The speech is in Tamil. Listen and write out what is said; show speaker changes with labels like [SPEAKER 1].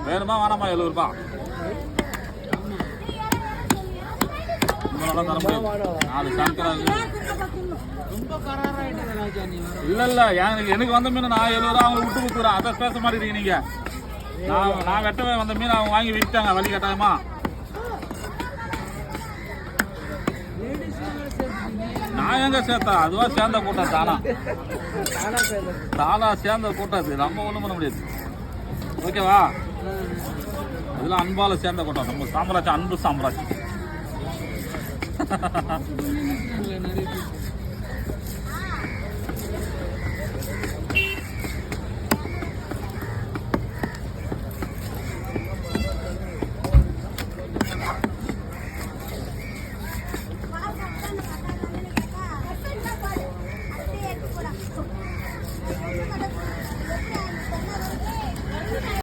[SPEAKER 1] வேணுமா வேணாமா 70 ரூபா தர முடியும் 4 சங்கரா இல்ல எனக்கு வந்த மீன் நான் 70 ரூபா அவங்களுக்கு விட்டு கொடுக்குறேன். அதை பேச மாட்டேங்கிறீங்க நீங்க. நான் வெட்டவே வந்த மீன் அவங்க வாங்கி விட்டாங்க வழி கட்டாயமா. நான் எங்க சேர்த்தா அதுவா சேர்ந்த கூட்டம் தானா சேர்ந்த கூட்டம் அது நம்ம ஒண்ணும் பண்ண முடியாது. ஓகேவா? அதெல்லாம் அன்பால சேர்ந்த கூட்டம். நம்ம சாம்ராஜ்யம் அன்பு சாம்ராஜ்யம்.